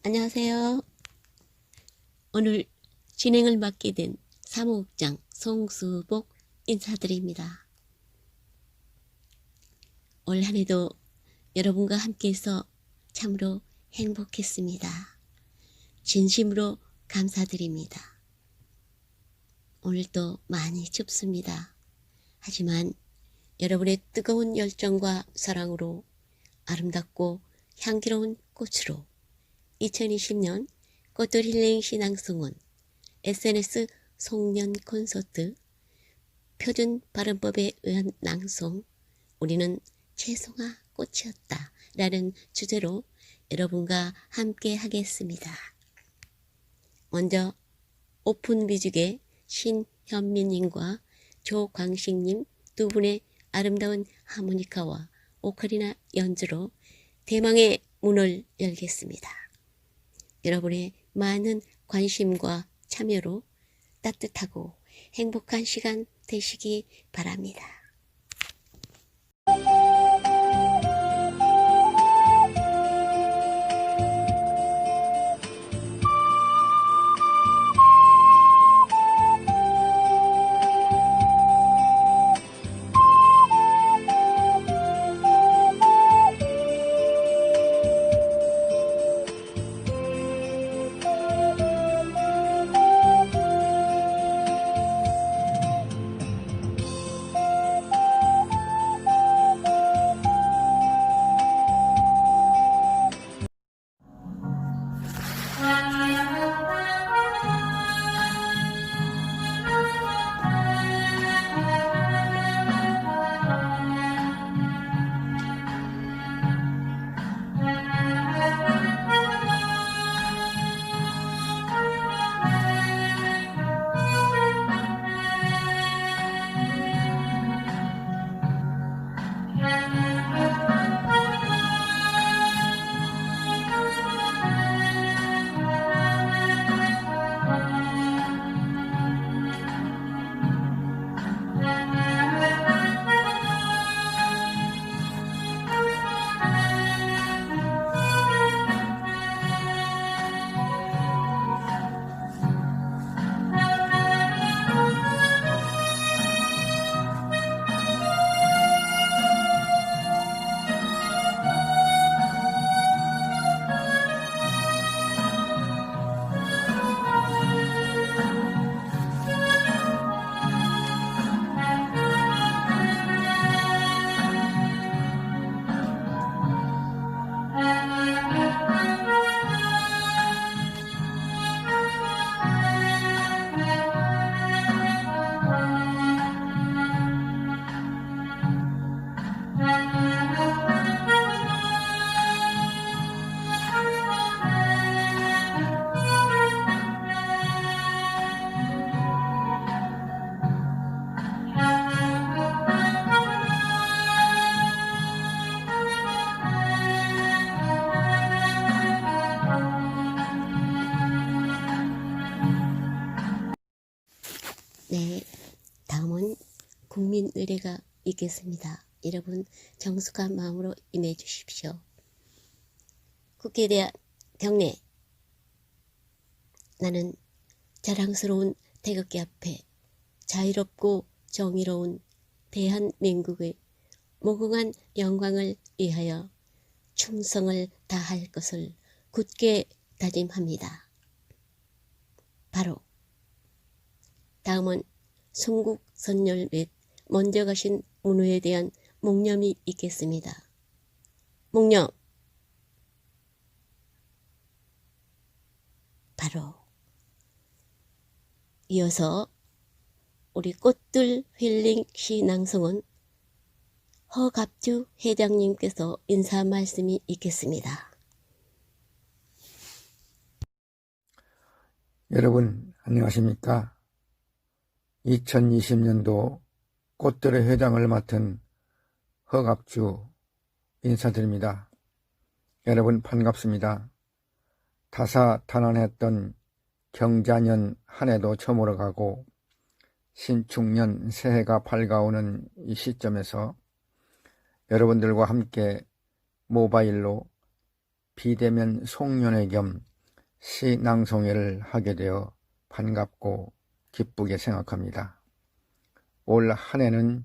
안녕하세요. 오늘 진행을 맡게 된 사무국장 송수복 인사드립니다. 올 한 해도 여러분과 함께해서 참으로 행복했습니다. 진심으로 감사드립니다. 오늘도 많이 춥습니다. 하지만 여러분의 뜨거운 열정과 사랑으로 아름답고 향기로운 꽃으로 2020년 꽃들 힐링 신앙송은 SNS 송년 콘서트 표준 발음법에 의한 낭송 우리는 채송화 꽃이었다 라는 주제로 여러분과 함께 하겠습니다. 먼저 오픈뮤직의 신현민님과 조광식님 두 분의 아름다운 하모니카와 오카리나 연주로 대망의 문을 열겠습니다. 여러분의 많은 관심과 참여로 따뜻하고 행복한 시간 되시기 바랍니다. 네, 다음은 국민의례가 있겠습니다. 여러분 정숙한 마음으로 임해 주십시오. 국회에 대한 경례. 나는 자랑스러운 태극기 앞에 자유롭고 정의로운 대한민국의 무궁한 영광을 위하여 충성을 다할 것을 굳게 다짐합니다. 바로 다음은 순국 선열 및 먼저 가신 문후에 대한 묵념이 있겠습니다. 묵념. 바로 이어서 우리 꽃들 힐링 시낭송은 허갑주 회장님께서 인사 말씀이 있겠습니다. 여러분 안녕하십니까? 2020년도 꽃들의 회장을 맡은 허갑주 인사드립니다. 여러분 반갑습니다. 다사다난했던 경자년 한 해도 저물어가고 신축년 새해가 밝아오는 이 시점에서 여러분들과 함께 모바일로 비대면 송년회 겸 시 낭송회를 하게 되어 반갑고 기쁘게 생각합니다. 올 한 해는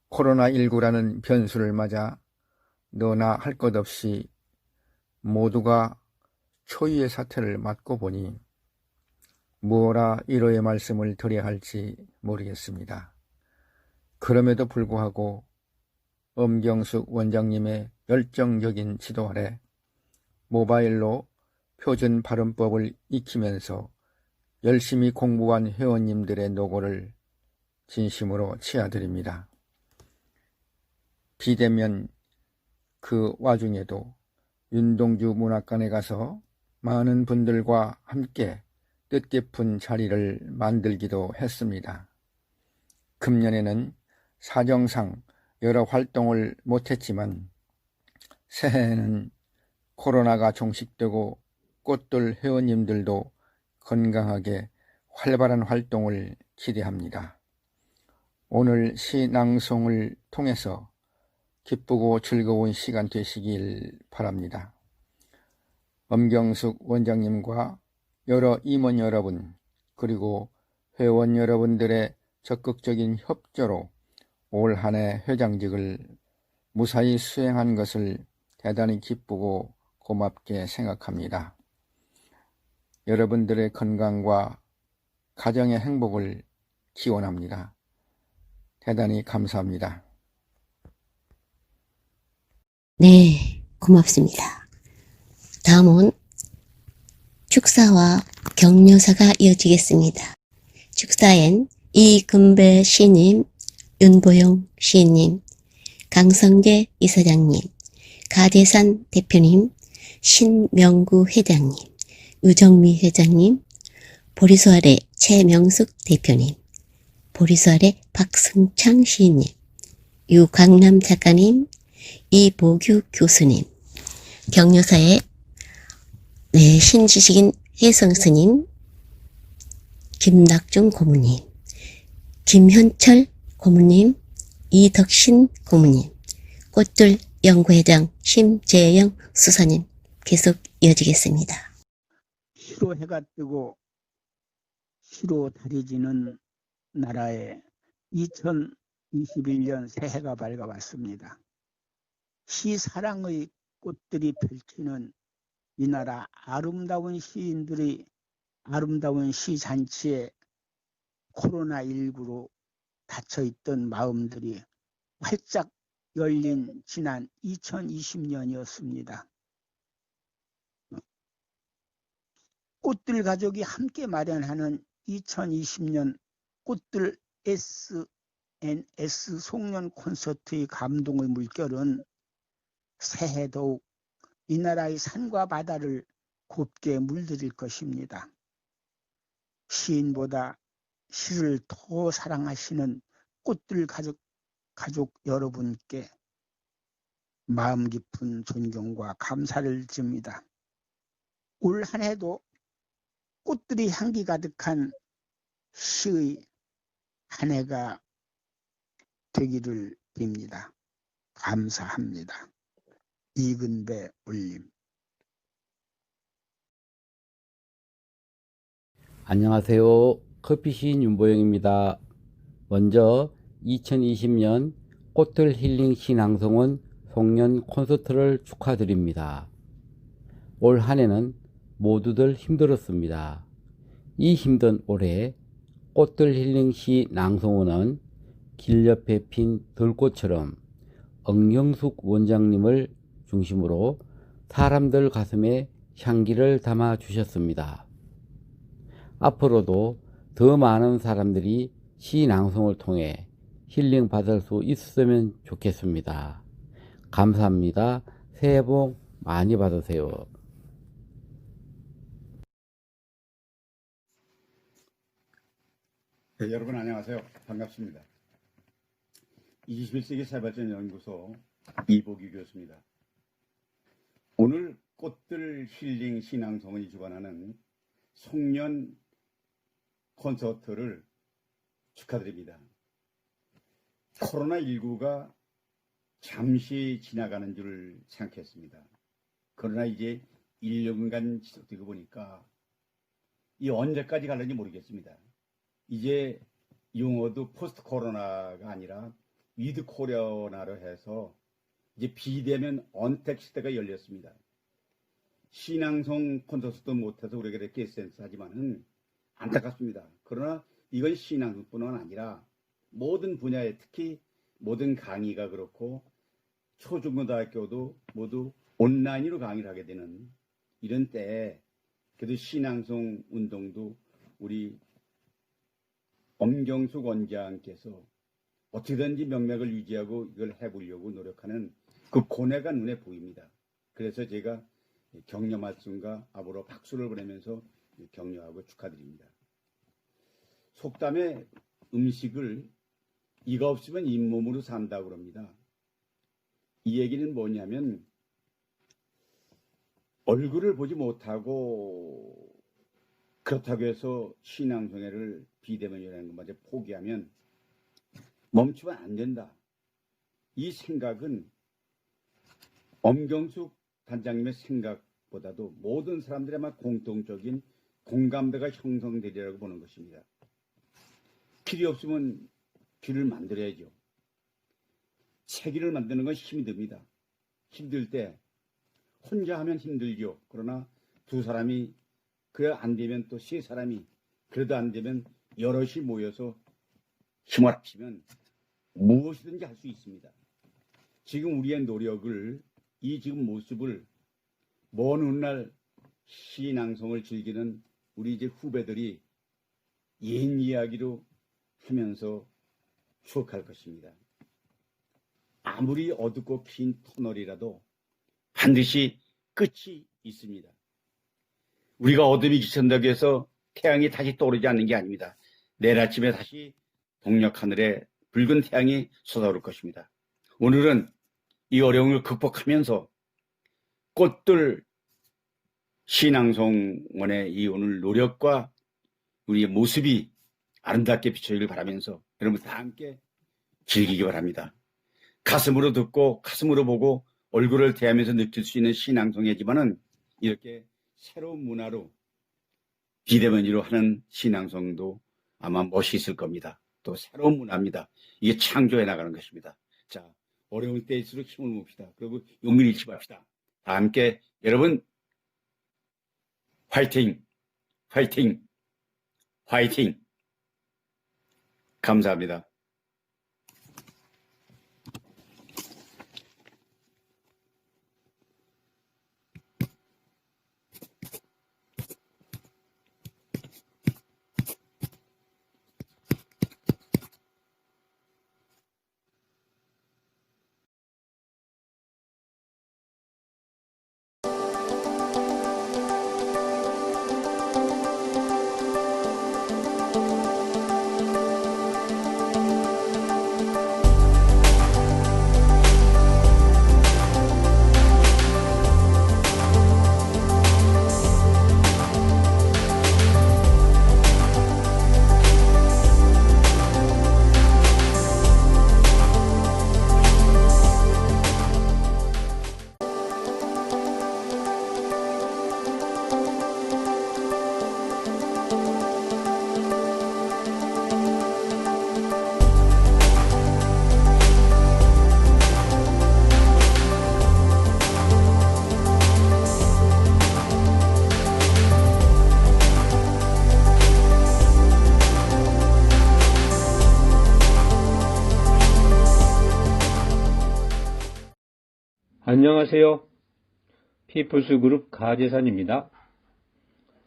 코로나19라는 변수를 맞아 너나 할 것 없이 모두가 초유의 사태를 맞고 보니 무엇라 위로의 말씀을 드려야 할지 모르겠습니다. 그럼에도 불구하고 엄경숙 원장님의 열정적인 지도 아래 모바일로 표준 발음법을 익히면서 열심히 공부한 회원님들의 노고를 진심으로 치아드립니다. 비대면 그 와중에도 윤동주 문학관에 가서 많은 분들과 함께 뜻깊은 자리를 만들기도 했습니다. 금년에는 사정상 여러 활동을 못했지만 새해에는 코로나가 종식되고 꽃들 회원님들도 건강하게 활발한 활동을 기대합니다. 오늘 시 낭송을 통해서 기쁘고 즐거운 시간 되시길 바랍니다. 엄경숙 원장님과 여러 임원 여러분 그리고 회원 여러분들의 적극적인 협조로 올 한 해 회장직을 무사히 수행한 것을 대단히 기쁘고 고맙게 생각합니다. 여러분들의 건강과 가정의 행복을 기원합니다. 대단히 감사합니다. 네, 고맙습니다. 다음은 축사와 격려사가 이어지겠습니다. 축사엔 이금배 시님, 윤보영 시인님, 강성재 이사장님, 가재산 대표님, 신명구 회장님, 유정미 회장님, 보리수아래 최명숙 대표님, 보리수아래 박승창 시인님, 유강남 작가님, 이보규 교수님, 격려사의 신지식인 혜성스님, 김낙중 고모님, 김현철 고모님, 이덕신 고모님, 꽃들 연구회장 심재영 수사님 계속 이어지겠습니다. 시로 해가 뜨고 시로 달이 지는 나라에 2021년 새해가 밝아왔습니다. 시 사랑의 꽃들이 펼치는 이 나라 아름다운 시인들이 아름다운 시 잔치에 코로나19로 닫혀있던 마음들이 활짝 열린 지난 2020년이었습니다. 꽃들 가족이 함께 마련하는 2020년 꽃들 SNS 송년 콘서트의 감동의 물결은 새해 더욱 이 나라의 산과 바다를 곱게 물들일 것입니다. 시인보다 시를 더 사랑하시는 꽃들 가족 여러분께 마음 깊은 존경과 감사를 드립니다. 올 한 해도 꽃들이 향기 가득한 시의 한 해가 되기를 빕니다. 감사합니다. 이근배 올림. 안녕하세요. 커피시인 윤보영입니다. 먼저 2020년 꽃들 힐링 신앙송은 송년 콘서트를 축하드립니다. 올 한 해는 모두들 힘들었습니다. 이 힘든 올해 꽃들 힐링 시 낭송원은 길 옆에 핀 들꽃처럼 엄경숙 원장님을 중심으로 사람들 가슴에 향기를 담아 주셨습니다. 앞으로도 더 많은 사람들이 시 낭송을 통해 힐링 받을 수 있었으면 좋겠습니다. 감사합니다. 새해 복 많이 받으세요. 네, 여러분 안녕하세요. 반갑습니다. 21세기 사회발전연구소 이보규 교수입니다. 오늘 꽃들 힐링 신앙송원이 주관하는 송년 콘서트를 축하드립니다. 코로나19가 잠시 지나가는 줄 생각했습니다. 그러나 이제 1년간 지속되고 보니까 이 언제까지 갈는지 모르겠습니다. 이제 용어도 포스트 코로나가 아니라 위드 코로나로 해서 이제 비대면 언택 시대가 열렸습니다. 신앙송 콘서트도 못해서 우리가 이렇게 에센스 하지만은 안타깝습니다. 그러나 이건 신앙송뿐만 아니라 모든 분야에 특히 모든 강의가 그렇고 초중고등학교도 모두 온라인으로 강의를 하게 되는 이런 때에 그래도 신앙송 운동도 우리 엄경숙 원장께서 어떻게든지 명맥을 유지하고 이걸 해보려고 노력하는 그 고뇌가 눈에 보입니다. 그래서 제가 격려 말씀과 앞으로 박수를 보내면서 격려하고 축하드립니다. 속담에 음식을 이가 없으면 잇몸으로 산다고 그럽니다. 이 얘기는 뭐냐면 얼굴을 보지 못하고 그렇다고 해서 신앙송회를 비대면이라는 것마저 포기하면 멈추면 안 된다. 이 생각은 엄경숙 단장님의 생각보다도 모든 사람들의 아마 공통적인 공감대가 형성되리라고 보는 것입니다. 필요 없으면 길을 만들어야죠. 세기를 만드는 건 힘이 듭니다. 힘들 때 혼자 하면 힘들죠. 그러나 두 사람이 그래 안 되면 또 세 사람이 그래도 안 되면 여럿이 모여서 힘을 합치면 무엇이든지 할 수 있습니다. 지금 우리의 노력을 이 지금 모습을 먼 훗날 신앙송을 즐기는 우리 이제 후배들이 옛 이야기로 하면서 추억할 것입니다. 아무리 어둡고 긴 터널이라도 반드시 끝이 있습니다. 우리가 어둠이 지친다고 해서 태양이 다시 떠오르지 않는 게 아닙니다. 내일 아침에 다시 동력 하늘에 붉은 태양이 솟아오를 것입니다. 오늘은 이 어려움을 극복하면서 꽃들 신앙송원의 이 오늘 노력과 우리의 모습이 아름답게 비춰지길 바라면서 여러분 다 함께 즐기기 바랍니다. 가슴으로 듣고 가슴으로 보고 얼굴을 대하면서 느낄 수 있는 신앙송이지만은 이렇게 새로운 문화로 비대면으로 하는 신앙송도 아마 멋있을 겁니다. 또 새로운 문화입니다. 이게 창조해 나가는 것입니다. 자, 어려운 때일수록 힘을 모읍시다. 그리고 용기를 잃지 맙시다. 다 함께 여러분 화이팅! 화이팅! 화이팅! 감사합니다. 안녕하세요. 피플스 그룹 가재산입니다.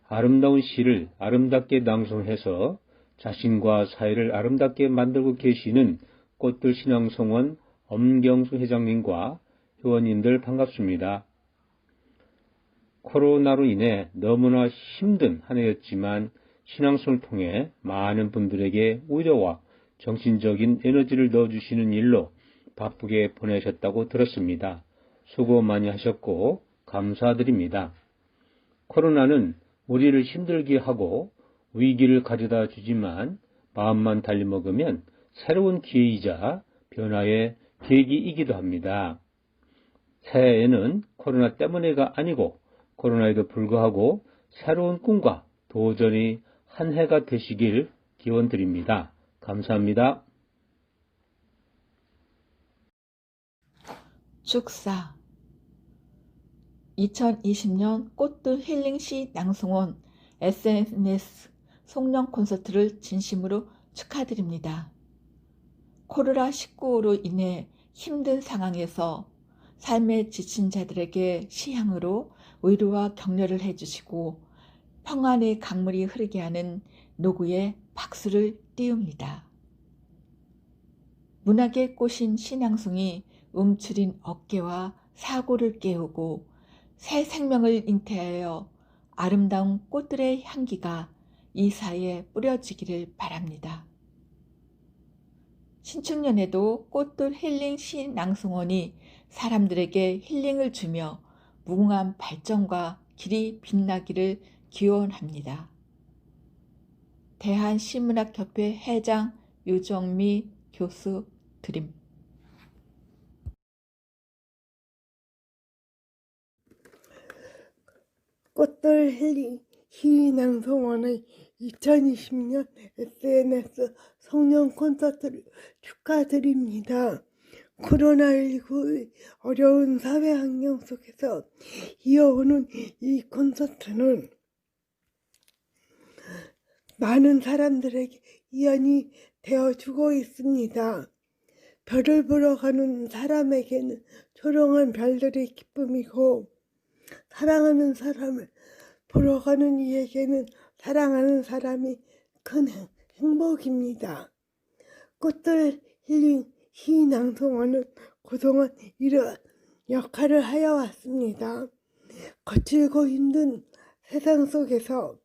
아름다운 시를 아름답게 낭송해서 자신과 사회를 아름답게 만들고 계시는 꽃들 신앙송원 엄경수 회장님과 회원님들 반갑습니다. 코로나로 인해 너무나 힘든 한 해였지만 신앙송을 통해 많은 분들에게 위로와 정신적인 에너지를 넣어주시는 일로 바쁘게 보내셨다고 들었습니다. 수고 많이 하셨고 감사드립니다. 코로나는 우리를 힘들게 하고 위기를 가져다 주지만 마음만 달리먹으면 새로운 기회이자 변화의 계기이기도 합니다. 새해에는 코로나 때문에가 아니고 코로나에도 불구하고 새로운 꿈과 도전이 한 해가 되시길 기원드립니다. 감사합니다. 축사 2020년 꽃들 힐링시 낭송원 SNS 송년 콘서트를 진심으로 축하드립니다. 코로나19로 인해 힘든 상황에서 삶에 지친 자들에게 시향으로 위로와 격려를 해주시고 평안의 강물이 흐르게 하는 노구에 박수를 띄웁니다. 문학의 꽃인 신앙송이 움츠린 어깨와 사고를 깨우고 새 생명을 잉태하여 아름다운 꽃들의 향기가 이 사이에 뿌려지기를 바랍니다. 신축년에도 꽃들 힐링 신앙송원이 사람들에게 힐링을 주며 무궁한 발전과 길이 빛나기를 기원합니다. 대한시문학협회 회장 유정미 교수 드림. 꽃들 힐링 시낭송원의 2020년 SNS 송년 콘서트를 축하드립니다. 코로나19의 어려운 사회 환경 속에서 이어오는 이 콘서트는 많은 사람들에게 위안이 되어주고 있습니다. 별을 보러 가는 사람에게는 조용한 별들의 기쁨이고, 사랑하는 사람을 보러 가는 이에게는 사랑하는 사람이 큰 행복입니다. 꽃들 힐링 시낭송원은 그동안 이러한 역할을 하여 왔습니다. 거칠고 힘든 세상 속에서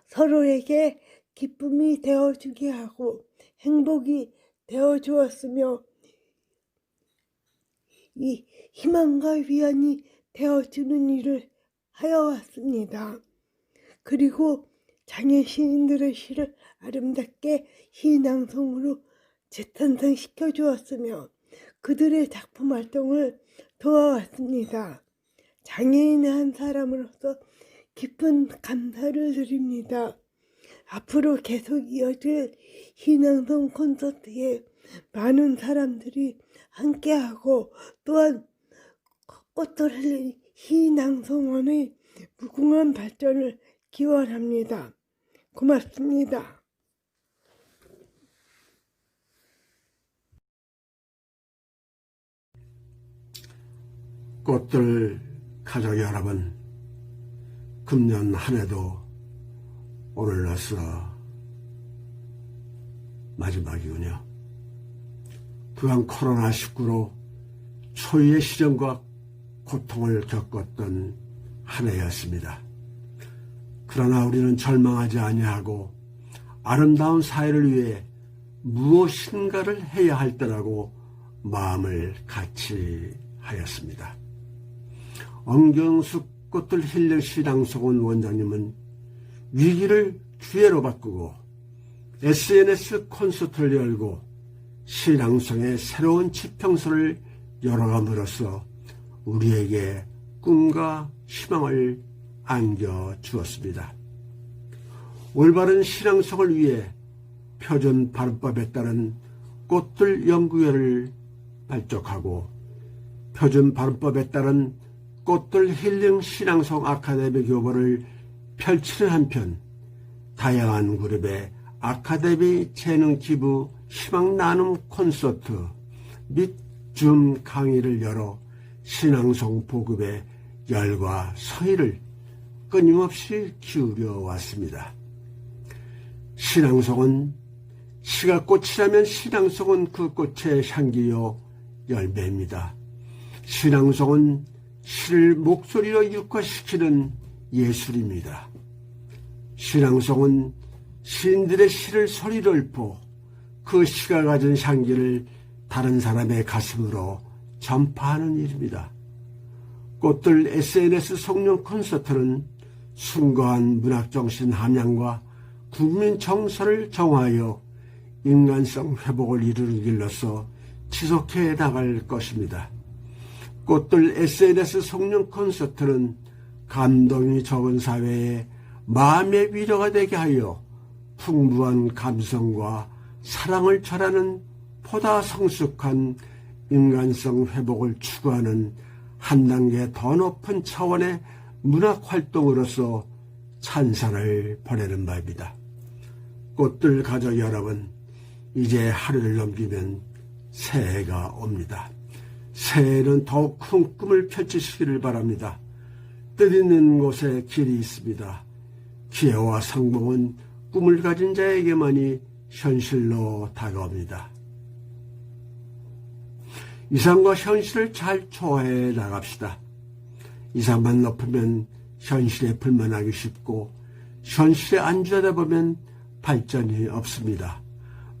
서로에게 기쁨이 되어주게 하고 행복이 되어주었으며 이 희망과 위안이 되어주는 일을 하여 왔습니다. 그리고 장애 시인들의 시를 아름답게 시낭송으로 재탄생시켜 주었으며 그들의 작품 활동을 도와왔습니다. 장애인의 한 사람으로서 깊은 감사를 드립니다. 앞으로 계속 이어질 시낭송 콘서트에 많은 사람들이 함께하고 또한 꽃들 흘린 시낭송원의 무궁한 발전을 기원합니다. 고맙습니다. 꽃들 가족 여러분, 금년 한 해도 오늘로써 마지막이군요. 그간 코로나19로 초유의 시련과 고통을 겪었던 한 해였습니다. 그러나 우리는 절망하지 아니하고 아름다운 사회를 위해 무엇인가를 해야 할 때라고 마음을 같이 하였습니다. 엄경숙 꽃들 힐링 시낭송원 원장님은 위기를 기회로 바꾸고 SNS 콘서트를 열고 시낭송의 새로운 지평선을 열어감으로써 우리에게 꿈과 희망을 안겨주었습니다. 올바른 시낭송을 위해 표준 발음법에 따른 꽃들 연구회를 발족하고 표준 발음법에 따른 꽃들 힐링 시낭송 아카데미 교보를 펼치는 한편 다양한 그룹의 아카데미 재능 기부 희망 나눔 콘서트 및 줌 강의를 열어 신앙송 보급에 열과 성의를 끊임없이 기울여 왔습니다. 신앙송은 시가 꽃이라면 신앙송은 그 꽃의 향기요 열매입니다. 신앙송은 시를 목소리로 육화시키는 예술입니다. 신앙송은 시인들의 시를 소리로 읊어 그 시가 가진 향기를 다른 사람의 가슴으로 전파하는 일입니다. 꽃들 SNS 송년 콘서트는 숭고한 문학정신 함양과 국민 정서를 정화하여 인간성 회복을 이루는 길로서 지속해 나갈 것입니다. 꽃들 SNS 송년 콘서트는 감동이 적은 사회에 마음의 위로가 되게 하여 풍부한 감성과 사랑을 전하는 보다 성숙한 인간성 회복을 추구하는 한 단계 더 높은 차원의 문학 활동으로서 찬사를 보내는 바입니다. 꽃들 가족 여러분, 이제 하루를 넘기면 새해가 옵니다. 새해는 더욱 큰 꿈을 펼치시기를 바랍니다. 뜻 있는 곳에 길이 있습니다. 기회와 성공은 꿈을 가진 자에게만이 현실로 다가옵니다. 이상과 현실을 잘 조화해 나갑시다. 이상만 높으면 현실에 불만하기 쉽고 현실에 안주하다 보면 발전이 없습니다.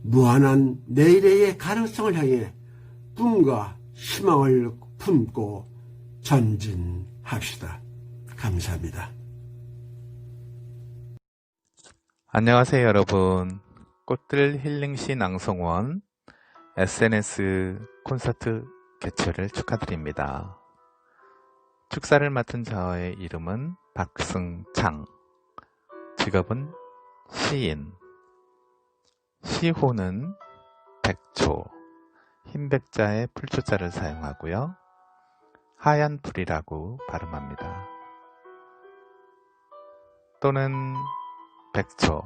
무한한 내일의 가능성을 향해 꿈과 희망을 품고 전진합시다. 감사합니다. 안녕하세요, 여러분. 꽃들 힐링시 낭송원 SNS 콘서트 개최를 축하드립니다. 축사를 맡은 저의 이름은 박승창, 직업은 시인, 시호는 백초, 흰백자에 풀초자를 사용하고요. 하얀 불이라고 발음합니다. 또는 백초,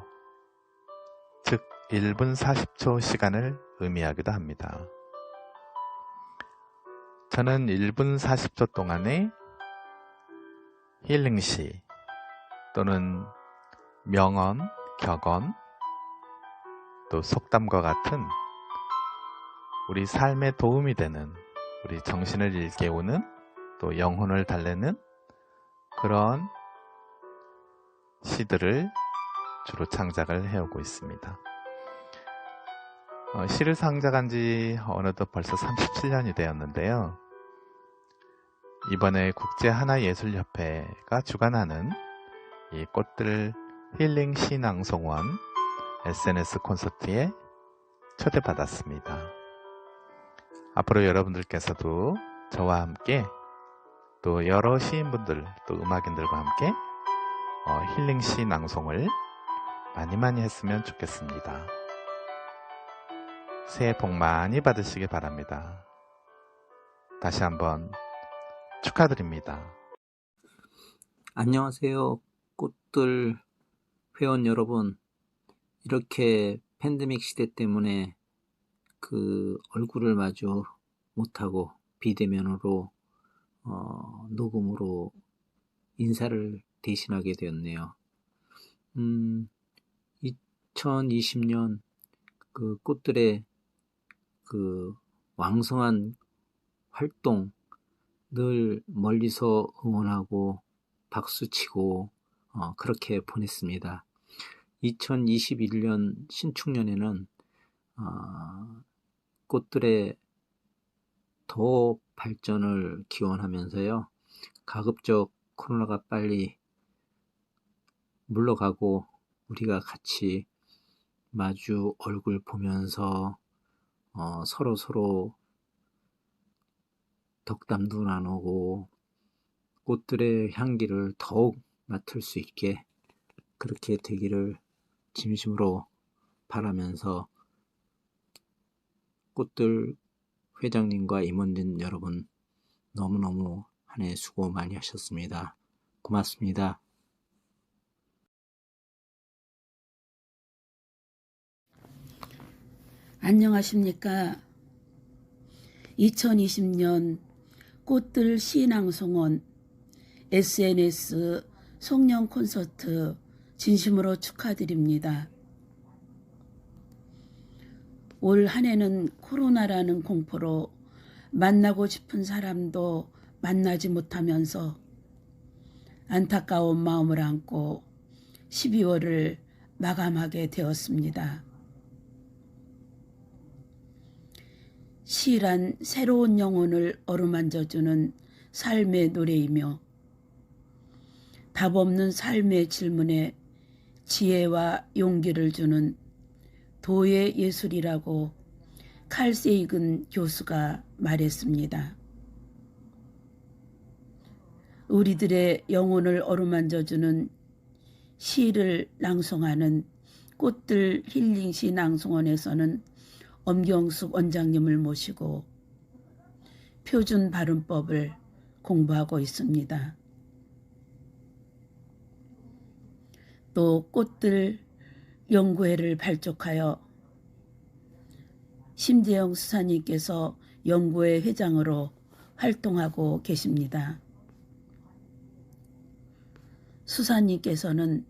즉 1분 40초 시간을 의미하기도 합니다. 저는 1분 40초 동안에 힐링시 또는 명언, 격언, 또 속담과 같은 우리 삶에 도움이 되는, 우리 정신을 일깨우는, 또 영혼을 달래는 그런 시들을 주로 창작을 해오고 있습니다. 시를 창작한 지 어느덧 벌써 37년이 되었는데요. 이번에 국제하나예술협회가 주관하는 이 꽃들 힐링 시낭송원 SNS 콘서트에 초대받았습니다. 앞으로 여러분들께서도 저와 함께 또 여러 시인분들, 또 음악인들과 함께 힐링시 낭송을 많이 했으면 좋겠습니다. 새해 복 많이 받으시기 바랍니다. 다시 한번 축하드립니다. 안녕하세요. 꽃들 회원 여러분. 이렇게 팬데믹 시대 때문에 얼굴을 마주 못하고 비대면으로 녹음으로 인사를 대신하게 되었네요. 2020년 꽃들의 왕성한 활동 늘 멀리서 응원하고 박수치고 그렇게 보냈습니다. 2021년 신축년에는 꽃들의 더 발전을 기원하면서요. 가급적 코로나가 빨리 물러가고 우리가 같이 마주 얼굴 보면서 서로 덕담도 나누고 꽃들의 향기를 더욱 맡을 수 있게 그렇게 되기를 진심으로 바라면서 꽃들 회장님과 임원진 여러분 너무너무 한 해 수고 많이 하셨습니다. 고맙습니다. 안녕하십니까. 2020년 꽃들 시낭송원 SNS 송년 콘서트 진심으로 축하드립니다. 올 한 해는 코로나라는 공포로 만나고 싶은 사람도 만나지 못하면서 안타까운 마음을 안고 12월을 마감하게 되었습니다. 시란 새로운 영혼을 어루만져주는 삶의 노래이며 답 없는 삶의 질문에 지혜와 용기를 주는 도의 예술이라고 칼 세이근 교수가 말했습니다. 우리들의 영혼을 어루만져주는 시를 낭송하는 꽃들 힐링시 낭송원에서는 엄경숙 원장님을 모시고 표준 발음법을 공부하고 있습니다. 또 꽃들 연구회를 발족하여 심재영 수사님께서 연구회 회장으로 활동하고 계십니다. 수사님께서는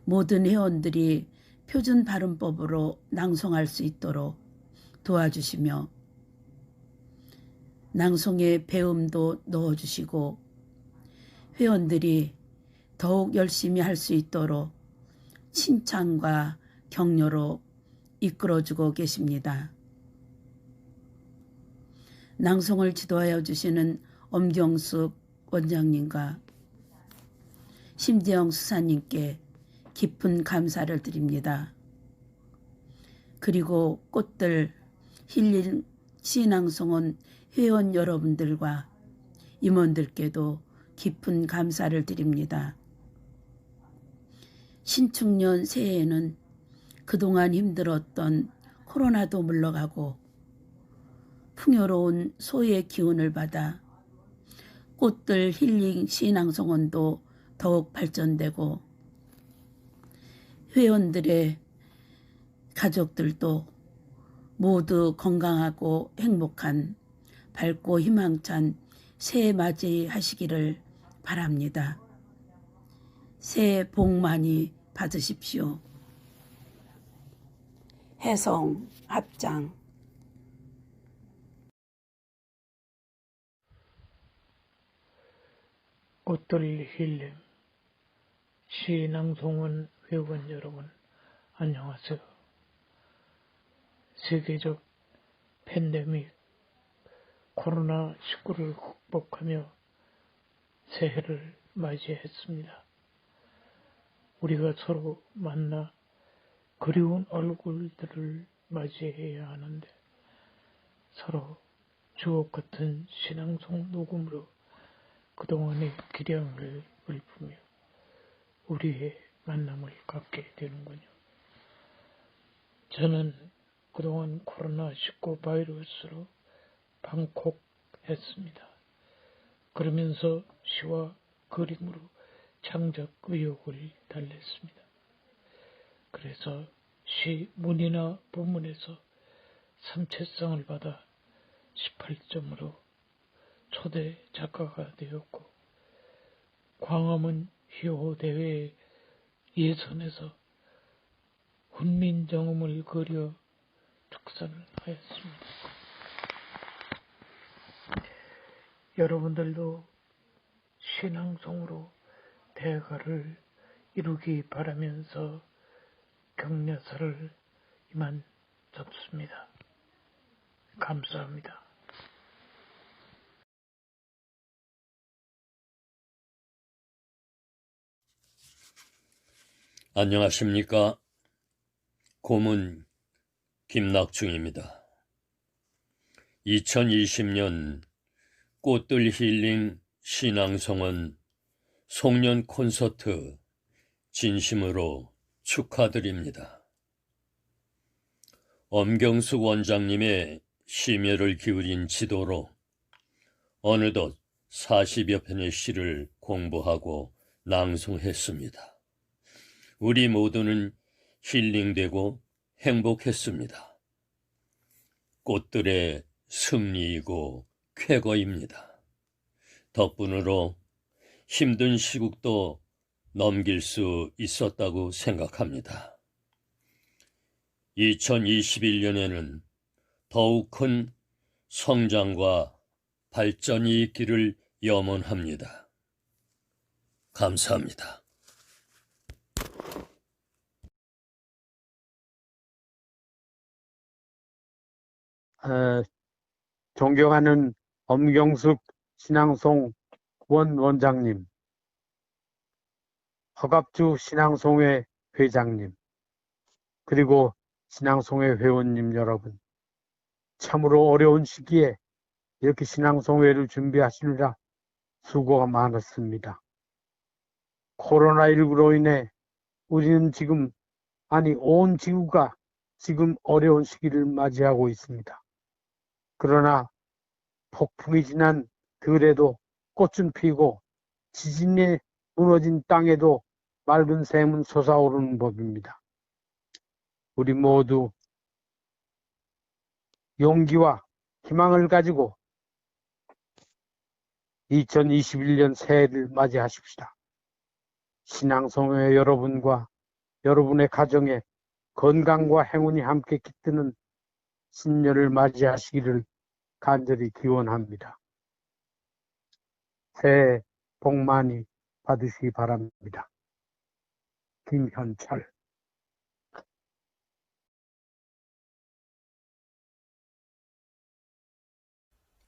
모든 회원들이 표준 발음법으로 낭송할 수 있도록 도와주시며 낭송의 배움도 넣어주시고 회원들이 더욱 열심히 할 수 있도록 칭찬과 격려로 이끌어주고 계십니다. 낭송을 지도하여 주시는 엄경숙 원장님과 심재영 수사님께 깊은 감사를 드립니다. 그리고 꽃들 힐링 시낭송원 회원 여러분들과 임원들께도 깊은 감사를 드립니다. 신축년 새해에는 그동안 힘들었던 코로나도 물러가고 풍요로운 소의 기운을 받아 꽃들 힐링 시낭송원도 더욱 발전되고 회원들의 가족들도 모두 건강하고 행복한 밝고 희망찬 새해 맞이하시기를 바랍니다. 새해 복 많이 받으십시오. 해성 합장 꽃들 힐링 시낭송원 회원 여러분 안녕하세요. 세계적 팬데믹 코로나19를 극복하며 새해를 맞이했습니다. 우리가 서로 만나 그리운 얼굴들을 맞이해야 하는데 서로 주옥 같은 신앙송 녹음으로 그동안의 기량을 읊으며 우리의 만남을 갖게 되는군요. 저는 그동안 코로나19 바이러스로 방콕했습니다. 그러면서 시와 그림으로 창작 의욕을 달랬습니다. 그래서 시 문이나 부문에서 삼채상을 받아 18점으로 초대 작가가 되었고 광화문 희호대회 예선에서 훈민정음을 그려 축사를 하였습니다. 여러분들도 신앙송으로 대가를 이루기 바라면서 격려사를 이만 접습니다. 감사합니다. 안녕하십니까. 고문 김낙중입니다. 2020년 꽃들 힐링 신앙송원 송년 콘서트 진심으로 축하드립니다. 엄경숙 원장님의 심혈을 기울인 지도로 어느덧 40여 편의 시를 공부하고 낭송했습니다. 우리 모두는 힐링되고 행복했습니다. 꽃들의 승리이고 쾌거입니다. 덕분으로 힘든 시국도 넘길 수 있었다고 생각합니다. 2021년에는 더욱 큰 성장과 발전이 있기를 염원합니다. 감사합니다. 존경하는 엄경숙 신앙송 원장님, 허갑주 신앙송회 회장님, 그리고 신앙송회 회원님 여러분, 참으로 어려운 시기에 이렇게 신앙송회를 준비하시느라 수고가 많았습니다. 코로나19로 인해 우리는 지금, 온 지구가 지금 어려운 시기를 맞이하고 있습니다. 그러나 폭풍이 지난 들에도 꽃은 피고 지진에 무너진 땅에도 맑은 샘은 솟아오르는 법입니다. 우리 모두 용기와 희망을 가지고 2021년 새해를 맞이하십시다. 신앙성회 여러분과 여러분의 가정에 건강과 행운이 함께 깃드는 신년을 맞이하시기를 간절히 기원합니다. 새해 복 많이 받으시기 바랍니다. 김현철.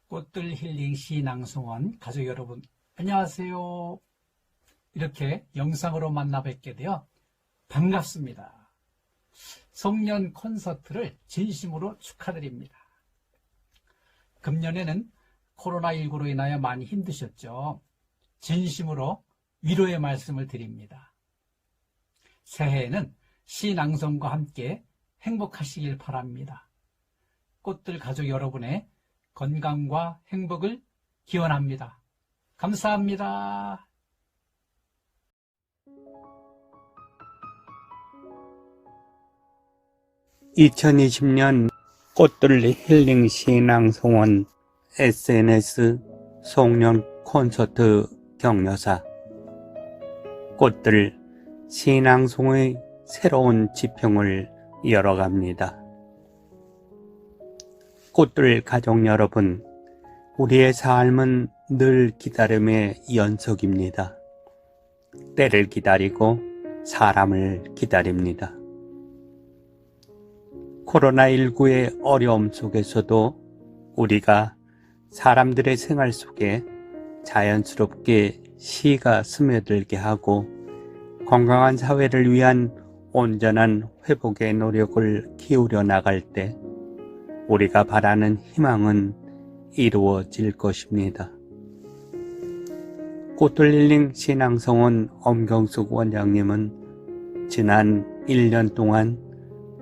꽃들 힐링 시낭송원 가족 여러분, 안녕하세요. 이렇게 영상으로 만나 뵙게 되어 반갑습니다. 송년 콘서트를 진심으로 축하드립니다. 금년에는 코로나19로 인하여 많이 힘드셨죠. 진심으로 위로의 말씀을 드립니다. 새해에는 시낭송과 함께 행복하시길 바랍니다. 꽃들 가족 여러분의 건강과 행복을 기원합니다. 감사합니다. (2020년) 꽃들 힐링 시낭송원 SNS 송년 콘서트 격려사. 꽃들 시낭송의 새로운 지평을 열어갑니다. 꽃들 가족 여러분, 우리의 삶은 늘 기다림의 연속입니다. 때를 기다리고 사람을 기다립니다. 코로나19의 어려움 속에서도 우리가 사람들의 생활 속에 자연스럽게 시가 스며들게 하고 건강한 사회를 위한 온전한 회복의 노력을 기울여 나갈 때 우리가 바라는 희망은 이루어질 것입니다. 꽃들 힐링 신앙성원 엄경숙 원장님은 지난 1년 동안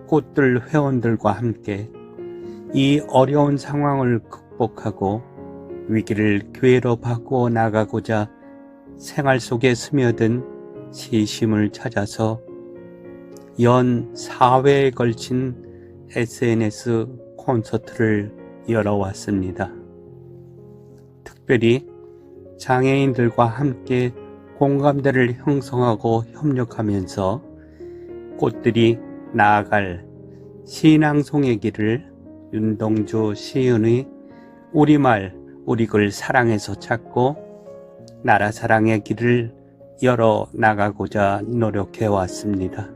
꽃들 회원들과 함께 이 어려운 상황을 극복하고 위기를 기회로 바꾸어 나가고자 생활 속에 스며든 시심을 찾아서 연 4회에 걸친 SNS 콘서트를 열어왔습니다. 특별히 장애인들과 함께 공감대를 형성하고 협력하면서 꽃들이 나아갈 시낭송의 길을 윤동주 시인의 우리말 우리글 사랑에서 찾고 나라 사랑의 길을 열어 나가고자 노력해 왔습니다.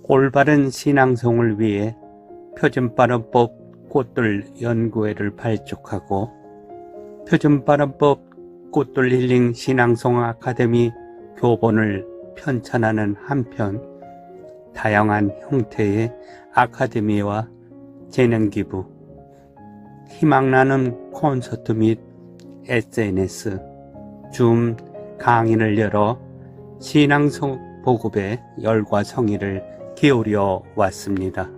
올바른 시낭송을 위해 표준발음법 꽃들 연구회를 발족하고 표준발음법 꽃들 힐링 신앙송 아카데미 교본을 편찬하는 한편 다양한 형태의 아카데미와 재능기부, 희망나는 콘서트 및 SNS, 줌 강의를 열어 신앙송 보급에 열과 성의를 기울여 왔습니다.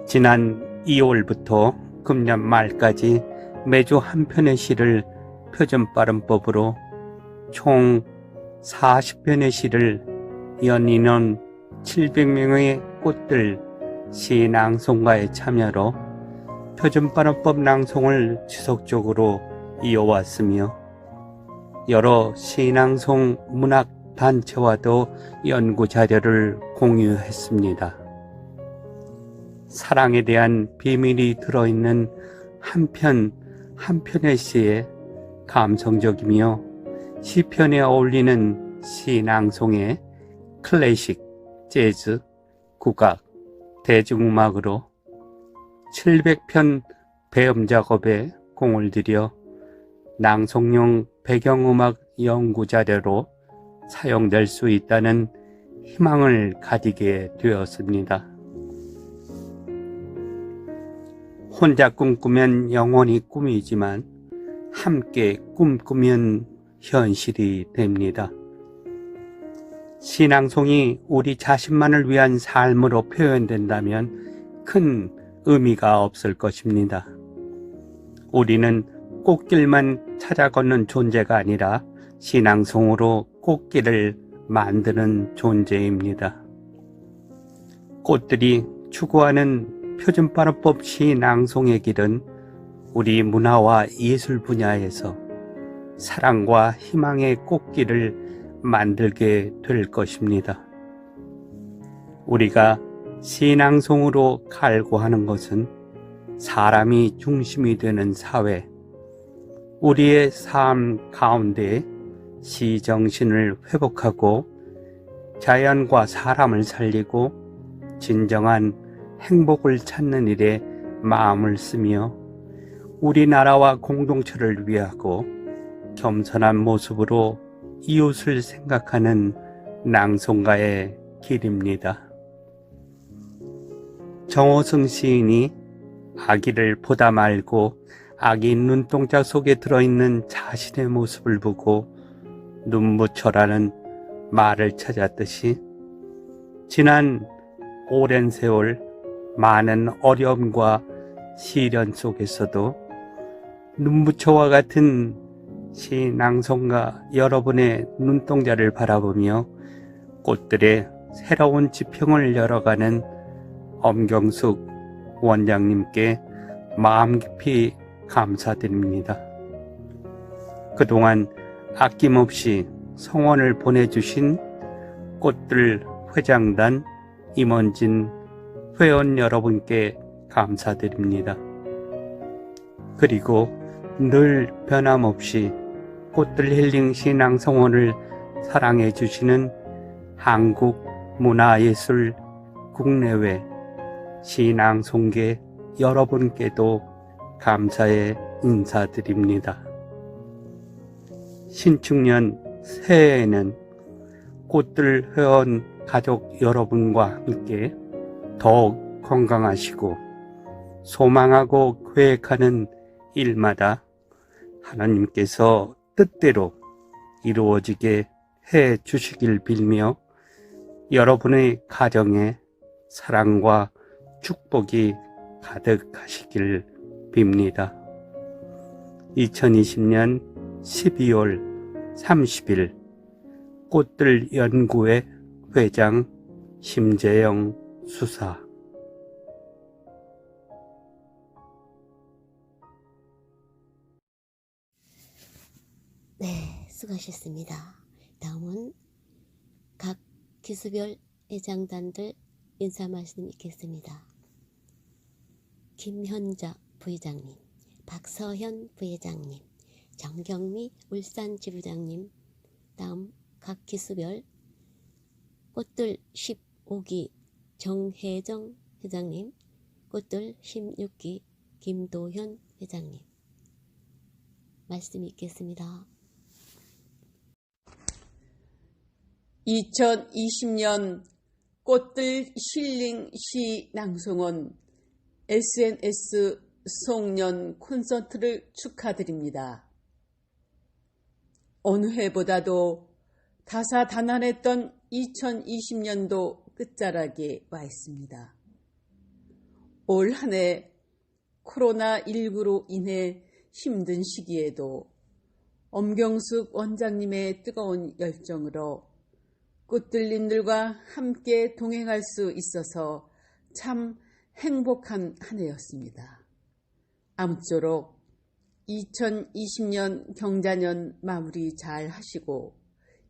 지난 2월부터 금년 말까지 매주 한 편의 시를 표준발음법으로 총 40편의 시를 연인원 700명의 꽃들 시낭송가의 참여로 표준발음법 낭송을 지속적으로 이어왔으며 여러 시낭송 문학단체와도 연구자료를 공유했습니다. 사랑에 대한 비밀이 들어있는 한 편의 시에 감성적이며 시편에 어울리는 시낭송의 클래식, 재즈, 국악, 대중음악으로 700편 배음 작업에 공을 들여 낭송용 배경음악 연구자료로 사용될 수 있다는 희망을 가지게 되었습니다. 혼자 꿈꾸면 영원히 꿈이지만 함께 꿈꾸면 현실이 됩니다. 신앙송이 우리 자신만을 위한 삶으로 표현된다면 큰 의미가 없을 것입니다. 우리는 꽃길만 찾아 걷는 존재가 아니라 신앙송으로 꽃길을 만드는 존재입니다. 꽃들이 추구하는 표준발음법 신앙송의 길은 우리 문화와 예술 분야에서 사랑과 희망의 꽃길을 만들게 될 것입니다. 우리가 신앙송으로 갈구하는 것은 사람이 중심이 되는 사회, 우리의 삶 가운데 시정신을 회복하고 자연과 사람을 살리고 진정한 행복을 찾는 일에 마음을 쓰며 우리나라와 공동체를 위하고 겸손한 모습으로 이웃을 생각하는 낭송가의 길입니다. 정호승 시인이 아기를 보다 말고 아기 눈동자 속에 들어있는 자신의 모습을 보고 눈부처라는 말을 찾았듯이 지난 오랜 세월 많은 어려움과 시련 속에서도 눈부처와 같은 신앙송가 여러분의 눈동자를 바라보며 꽃들의 새로운 지평을 열어가는 엄경숙 원장님께 마음 깊이 감사드립니다. 그동안 아낌없이 성원을 보내주신 꽃들 회장단 임원진 회원 여러분께 감사드립니다. 그리고 늘 변함없이 꽃들 힐링 신앙성원을 사랑해 주시는 한국 문화예술 국내외 신앙송계 여러분께도 감사의 인사드립니다. 신축년 새해에는 꽃들 회원 가족 여러분과 함께 더욱 건강하시고 소망하고 계획하는 일마다 하나님께서 뜻대로 이루어지게 해 주시길 빌며 여러분의 가정에 사랑과 축복이 가득하시길 빕니다. 2020년 12월 30일 꽃들 연구회 회장 심재영 수사. 네, 수고하셨습니다. 다음은 각 기수별 회장단들 인사 말씀 있겠습니다. 김현자 부회장님, 박서현 부회장님, 정경미 울산 지부장님, 다음 각 기수별 꽃들 15기 정혜정 회장님, 꽃들 16기 김도현 회장님 말씀 있겠습니다. 2020년 꽃들 힐링 시 낭송원 SNS 송년 콘서트를 축하드립니다. 어느 해보다도 다사다난했던 2020년도 끝자락에 와 있습니다. 올 한 해 코로나19로 인해 힘든 시기에도 엄경숙 원장님의 뜨거운 열정으로 꽃들님들과 함께 동행할 수 있어서 참 행복한 한 해였습니다. 아무쪼록 2020년 경자년 마무리 잘 하시고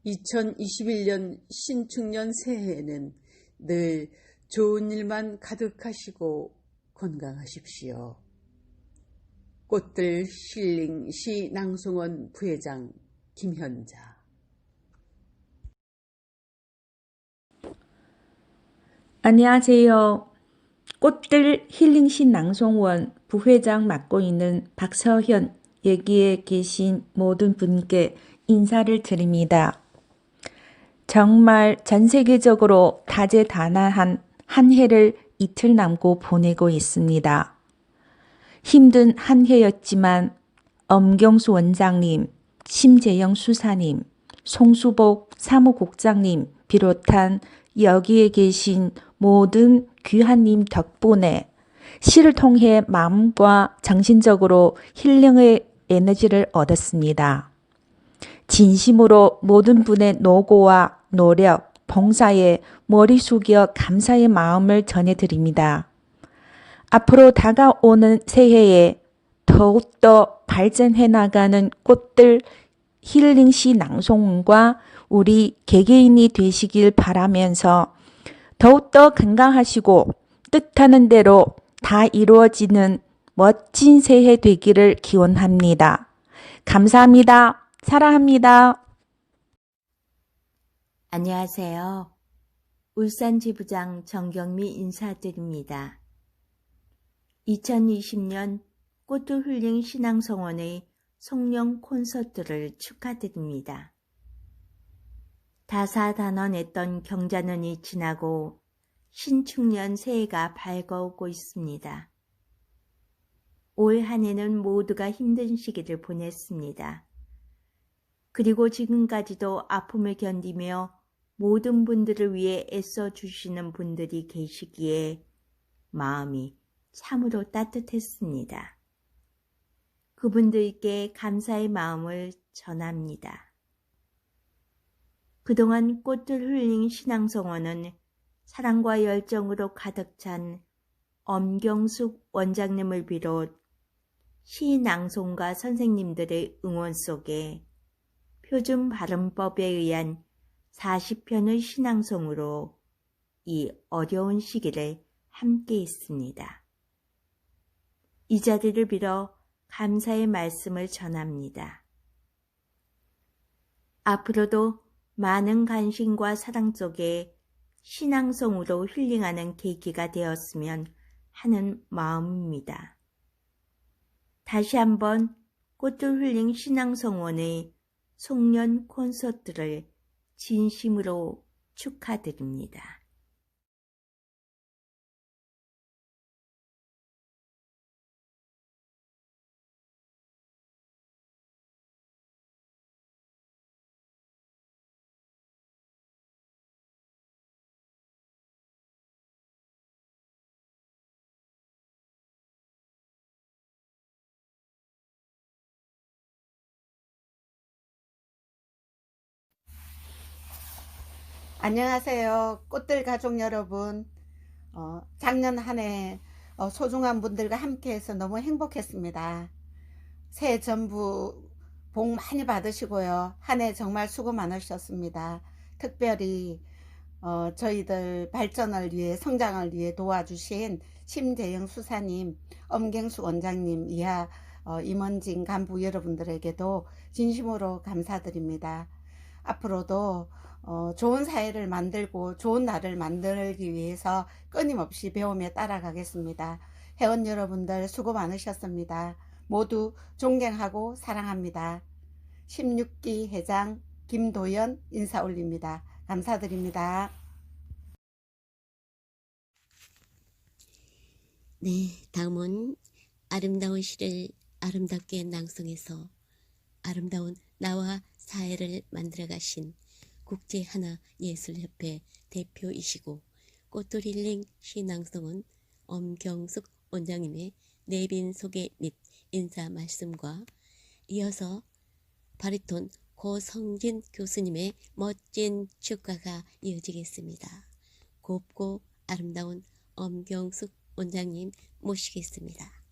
2021년 신축년 새해에는 늘 좋은 일만 가득하시고 건강하십시오. 꽃들 힐링 시 낭송원 부회장 김현자. 안녕하세요. 꽃들 힐링 시 낭송원 부회장 맡고 있는 박서현 여기에 계신 모든 분께 인사를 드립니다. 정말 전 세계적으로 다재다난한 한 해를 이틀 남고 보내고 있습니다. 힘든 한 해였지만 엄경수 원장님, 심재영 수사님, 송수복 사무국장님 비롯한 여기에 계신 모든 귀한님 덕분에 시를 통해 마음과 정신적으로 힐링의 에너지를 얻었습니다. 진심으로 모든 분의 노고와 노력, 봉사에 머리 숙여 감사의 마음을 전해드립니다. 앞으로 다가오는 새해에 더욱더 발전해 나가는 꽃들 힐링시 낭송과 우리 개개인이 되시길 바라면서 더욱더 건강하시고 뜻하는 대로 다 이루어지는 멋진 새해 되기를 기원합니다. 감사합니다. 사랑합니다. 안녕하세요. 울산 지부장 정경미 인사드립니다. 2020년 꽃들 힐링 신앙성원의 송년 콘서트를 축하드립니다. 다사다난했던 경자년이 지나고 신축년 새해가 밝아오고 있습니다. 올 한 해는 모두가 힘든 시기를 보냈습니다. 그리고 지금까지도 아픔을 견디며 모든 분들을 위해 애써주시는 분들이 계시기에 마음이 참으로 따뜻했습니다. 그분들께 감사의 마음을 전합니다. 그동안 꽃들 힐링 신앙성원은 사랑과 열정으로 가득 찬 엄경숙 원장님을 비롯 시낭송가 선생님들의 응원 속에 표준 발음법에 의한 40편의 신앙송으로 이 어려운 시기를 함께 했습니다. 이 자리를 빌어 감사의 말씀을 전합니다. 앞으로도 많은 관심과 사랑 속에 신앙송으로 힐링하는 계기가 되었으면 하는 마음입니다. 다시 한번 꽃들 힐링 신앙성원의 송년 콘서트를 진심으로 축하드립니다. 안녕하세요. 꽃들 가족 여러분. 작년 한 해 소중한 분들과 함께해서 너무 행복했습니다. 새해 전부 복 많이 받으시고요. 한 해 정말 수고 많으셨습니다. 특별히 저희들 발전을 위해 성장을 위해 도와주신 심재영 수사님, 엄경수 원장님 이하 임원진 간부 여러분들에게도 진심으로 감사드립니다. 앞으로도 좋은 사회를 만들고 좋은 날을 만들기 위해서 끊임없이 배우며 따라가겠습니다. 회원 여러분들 수고 많으셨습니다. 모두 존경하고 사랑합니다. 16기 회장 김도연 인사 올립니다. 감사드립니다. 네, 다음은 아름다운 시를 아름답게 낭송해서 아름다운 나와 사회를 만들어 가신 국제하나예술협회 대표이시고 꽃들 힐링 시낭송은 엄경숙 원장님의 내빈 소개 및 인사 말씀과 이어서 바리톤 고성진 교수님의 멋진 축가가 이어지겠습니다. 곱고 아름다운 엄경숙 원장님 모시겠습니다.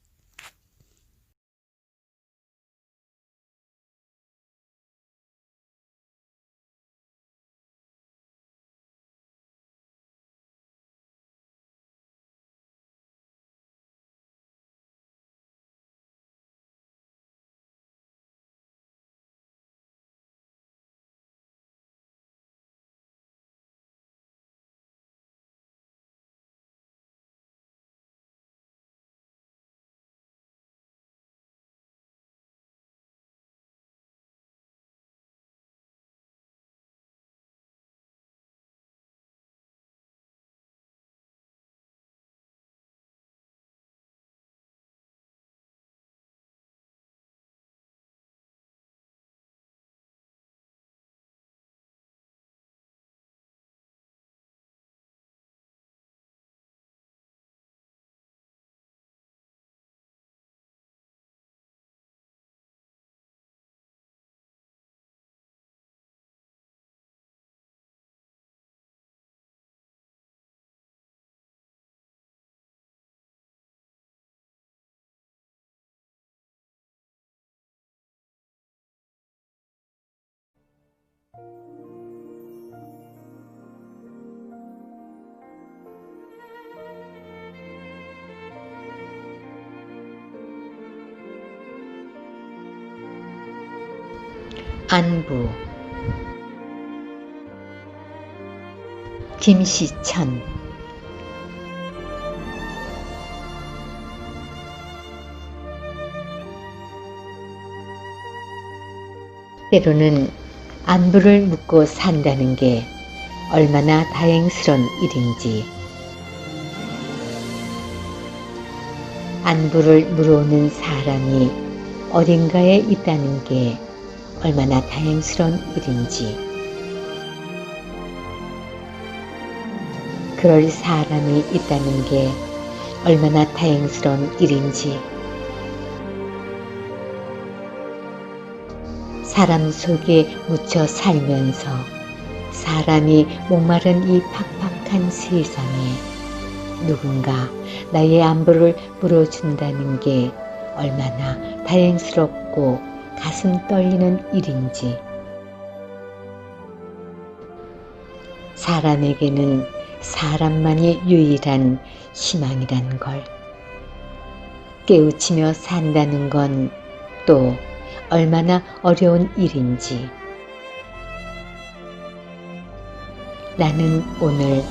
안부 김시천 때로는 안부를 묻고 산다는 게 얼마나 다행스런 일인지, 안부를 물어오는 사람이 어딘가에 있다는 게 얼마나 다행스러운 일인지, 그럴 사람이 있다는 게 얼마나 다행스러운 일인지, 사람 속에 묻혀 살면서 사람이 목마른 이 팍팍한 세상에 누군가 나의 안부를 물어준다는 게 얼마나 다행스럽고 가슴 떨리는 일인지, 사람에게는 사람만이 유일한 희망이란 걸 깨우치며 산다는 건 또 얼마나 어려운 일인지, 나는 오늘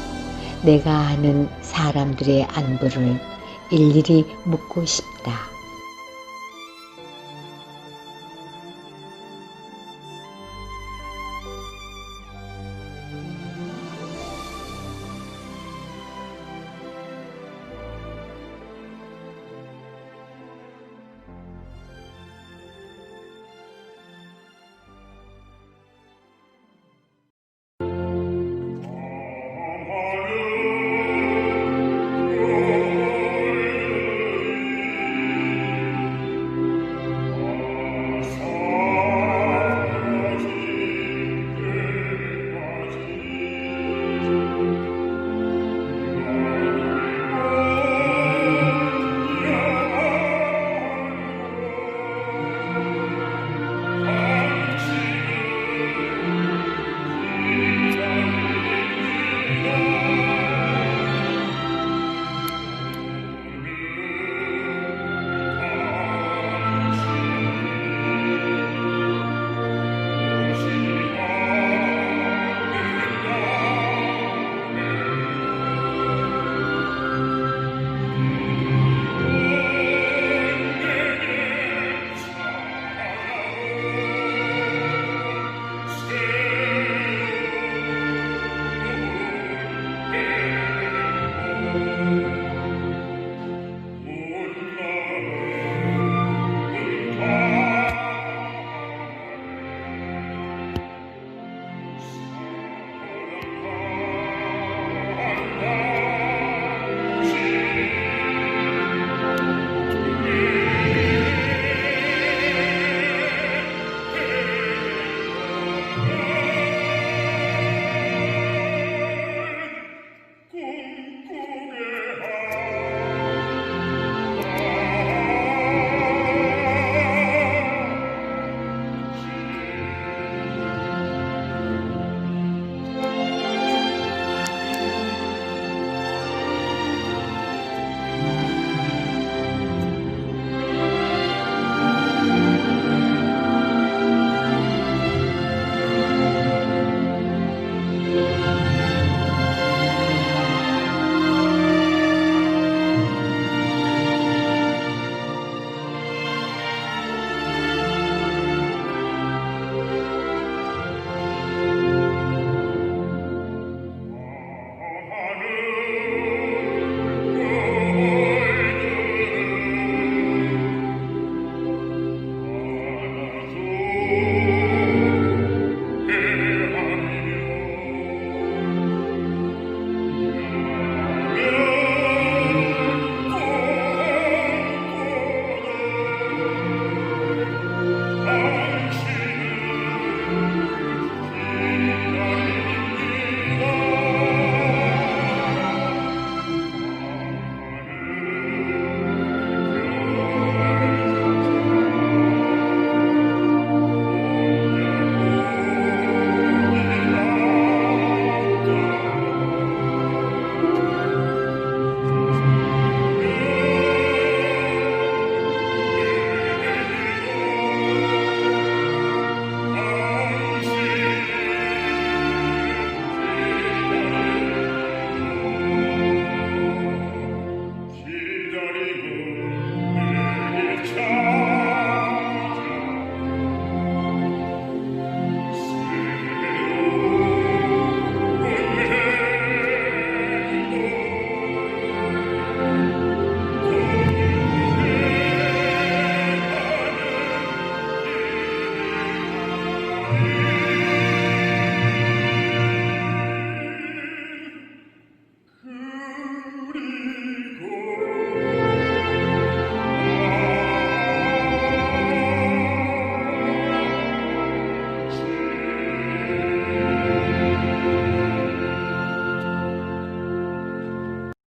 내가 아는 사람들의 안부를 일일이 묻고 싶다.